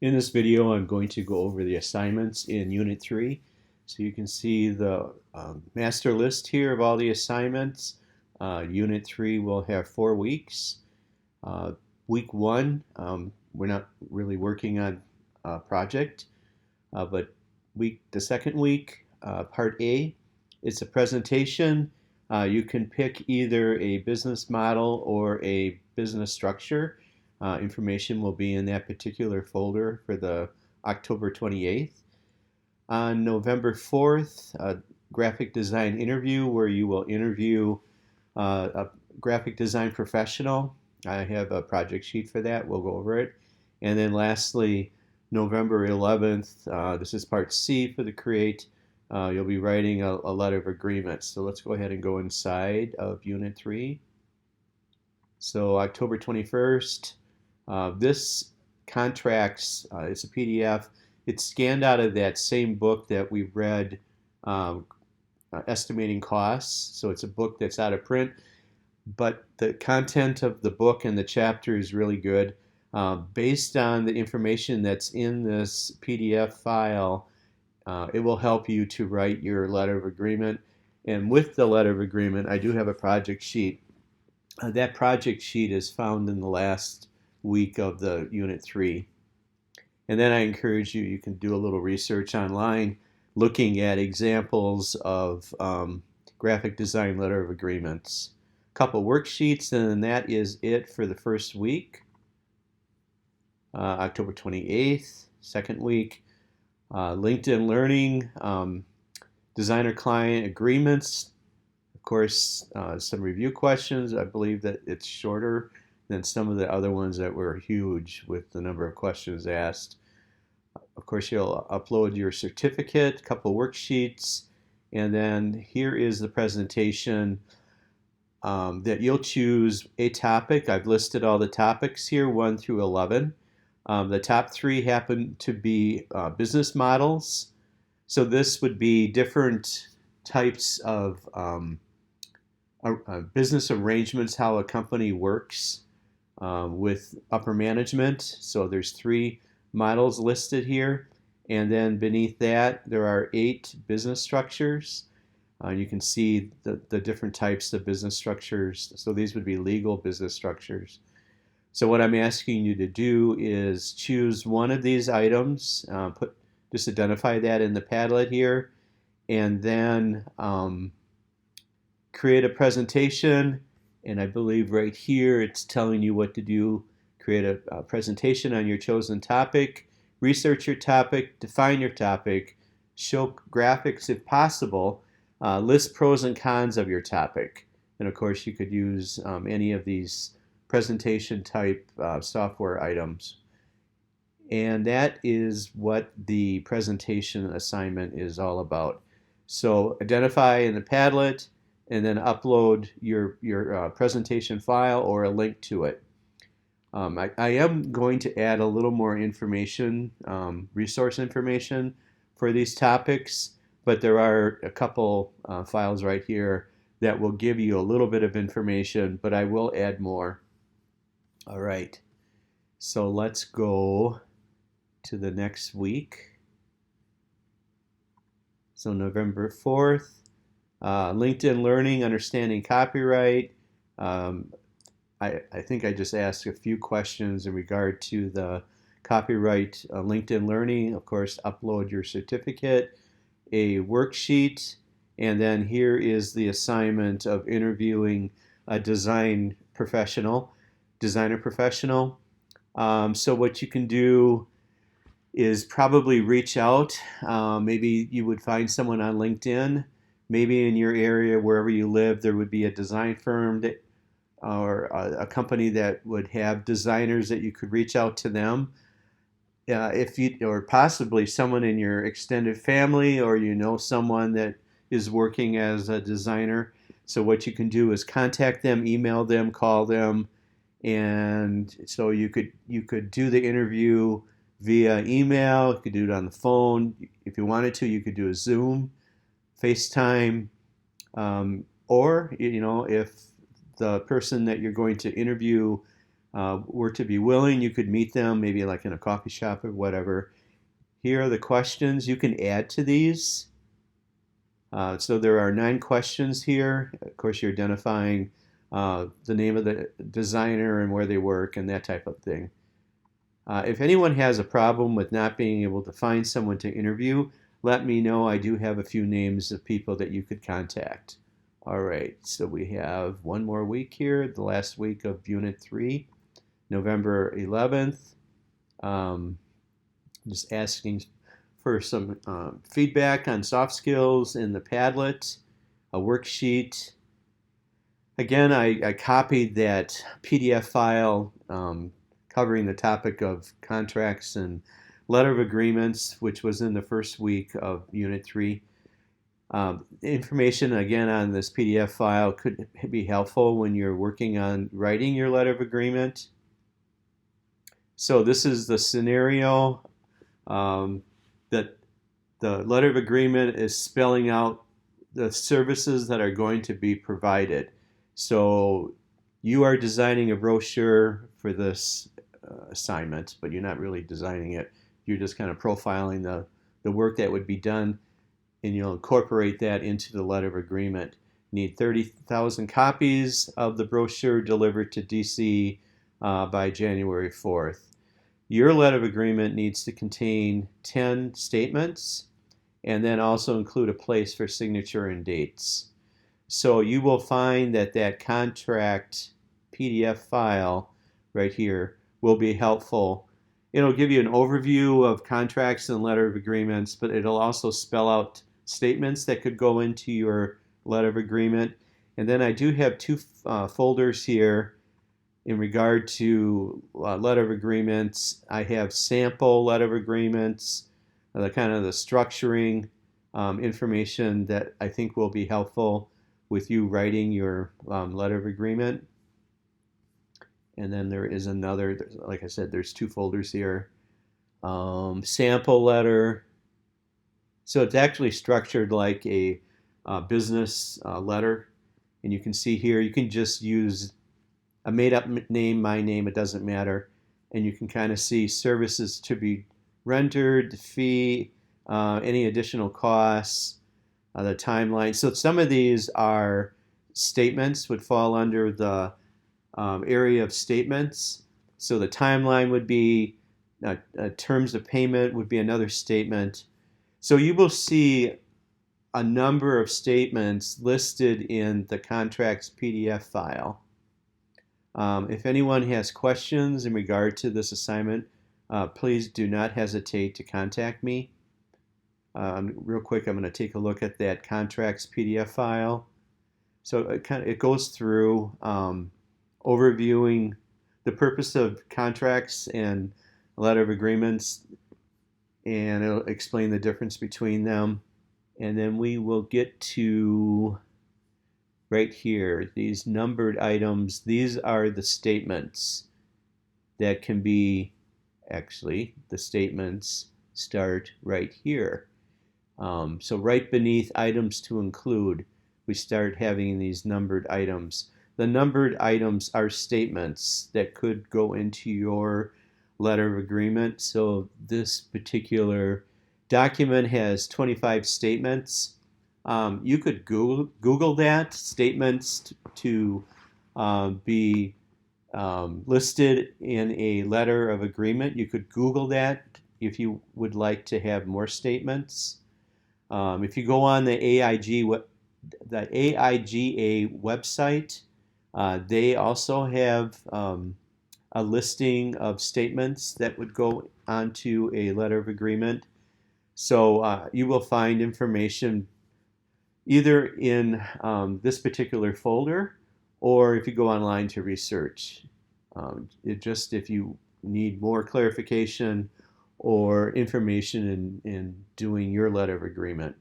In this video, I'm going to go over the assignments in Unit 3. So you can see the master list here of all the assignments. Unit 3 will have 4 weeks. Week 1, we're not really working on a project, but the second week, Part A, it's a presentation. You can pick either a business model or a business structure. Information will be in that particular folder for the October 28th. On November 4th, a graphic design interview where you will interview a graphic design professional. I have a project sheet for that. We'll go over it. And then lastly, November 11th, this is part C for the Create. You'll be writing a letter of agreement. So let's go ahead and go inside of Unit 3. So October 21st, this contracts, it's a PDF. It's scanned out of that same book that we read, Estimating Costs. So it's a book that's out of print, but the content of the book and the chapter is really good. Based on the information that's in this PDF file, it will help you to write your letter of agreement. And with the letter of agreement, I do have a project sheet. That project sheet is found in the last week of the Unit 3. And then I encourage you, you can do a little research online looking at examples of graphic design letter of agreements. A couple worksheets, and that is it for the first week. October 28th, second week. LinkedIn Learning, designer-client agreements. Of course, some review questions. I believe that it's shorter than some of the other ones that were huge with the number of questions asked. Of course, you'll upload your certificate, a couple worksheets, and then here is the presentation that you'll choose a topic. I've listed all the topics here, 1 through 11. The top 3 happen to be business models. So this would be different types of business arrangements, how a company works with upper management. So there's 3 models listed here. And then beneath that, there are 8 business structures. You can see the different types of business structures. So these would be legal business structures. So what I'm asking you to do is choose one of these items, just identify that in the Padlet here, and then create a presentation. And I believe right here it's telling you what to do. Create a presentation on your chosen topic, research your topic, define your topic, show graphics if possible, list pros and cons of your topic. And of course you could use any of these presentation type software items. And that is what the presentation assignment is all about. So identify in the Padlet and then upload your presentation file or a link to it. I am going to add a little more information, resource information for these topics, but there are a couple files right here that will give you a little bit of information, but I will add more. All right, so let's go to the next week. So November 4th, LinkedIn Learning, Understanding Copyright. I think I just asked a few questions in regard to the copyright LinkedIn Learning. Of course, upload your certificate, a worksheet, and then here is the assignment of interviewing a designer professional. So what you can do is probably reach out. Maybe you would find someone on LinkedIn. Maybe in your area, wherever you live, there would be a design firm that, or a company that would have designers that you could reach out to them. Or possibly someone in your extended family, or you know someone that is working as a designer. So what you can do is contact them, email them, call them, and so you could do the interview via email. You could do it on the phone. If you wanted to, you could do a Zoom, FaceTime, or if the person that you're going to interview were to be willing, you could meet them maybe like in a coffee shop or whatever. Here are the questions you can add to these. So there are 9 questions here. Of course, you're identifying the name of the designer and where they work and that type of thing. If anyone has a problem with not being able to find someone to interview, let me know. I do have a few names of people that you could contact. All right, so we have one more week here, the last week of Unit 3, November 11th. Just asking for some feedback on soft skills in the Padlet, a worksheet. Again, I copied that PDF file covering the topic of contracts and letter of agreements, which was in the first week of Unit 3. Information, again, on this PDF file could be helpful when you're working on writing your letter of agreement. So this is the scenario that the letter of agreement is spelling out the services that are going to be provided. So you are designing a brochure for this assignment, but you're not really designing it. You're just kind of profiling the work that would be done, and you'll incorporate that into the letter of agreement. You need 30,000 copies of the brochure delivered to DC by January 4th. Your letter of agreement needs to contain 10 statements and then also include a place for signature and dates. So you will find that that contract PDF file right here will be helpful. It'll give you an overview of contracts and letter of agreements, but it'll also spell out statements that could go into your letter of agreement. And then I do have 2 folders here in regard to letter of agreements. I have sample letter of agreements, the kind of the structuring information that I think will be helpful with you writing your letter of agreement. And then there is another, like I said, there's 2 folders here. Sample letter. So it's actually structured like a business letter. And you can see here, you can just use a made-up name, my name, it doesn't matter. And you can kind of see services to be rendered, the fee, any additional costs, the timeline. So some of these are statements, would fall under the area of statements. So the timeline would be, terms of payment would be another statement. So you will see a number of statements listed in the contracts PDF file. If anyone has questions in regard to this assignment, please do not hesitate to contact me. Real quick, I'm going to take a look at that contracts PDF file. So it goes through overviewing the purpose of contracts and letter of agreements, and it'll explain the difference between them. And then we will get to right here, these numbered items. These are the statements that can be, actually, the statements start right here. So right beneath items to include, we start having these numbered items. The numbered items are statements that could go into your letter of agreement. So this particular document has 25 statements. You could Google that, statements to be listed in a letter of agreement. You could Google that if you would like to have more statements. If you go on the AIGA website, they also have a listing of statements that would go onto a letter of agreement. So you will find information either in this particular folder, or if you go online to research. If you need more clarification or information in doing your letter of agreement.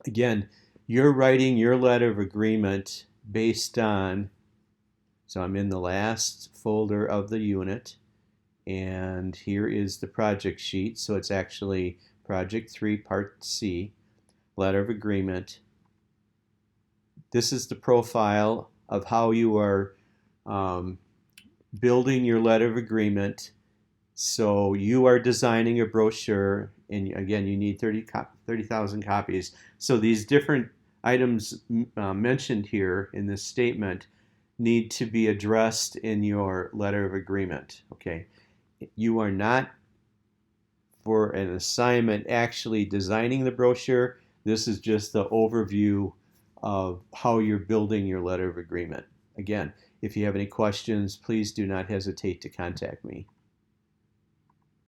Again, you're writing your letter of agreement based on, so I'm in the last folder of the unit, and here is the project sheet. So it's actually Project 3, Part C, letter of agreement. This is the profile of how you are building your letter of agreement. So you are designing a brochure, and again, you need 30,000 copies. So these different items mentioned here in this statement need to be addressed in your letter of agreement. Okay, you are not, for an assignment, actually designing the brochure. This is just the overview of how you're building your letter of agreement. Again, if you have any questions, please do not hesitate to contact me.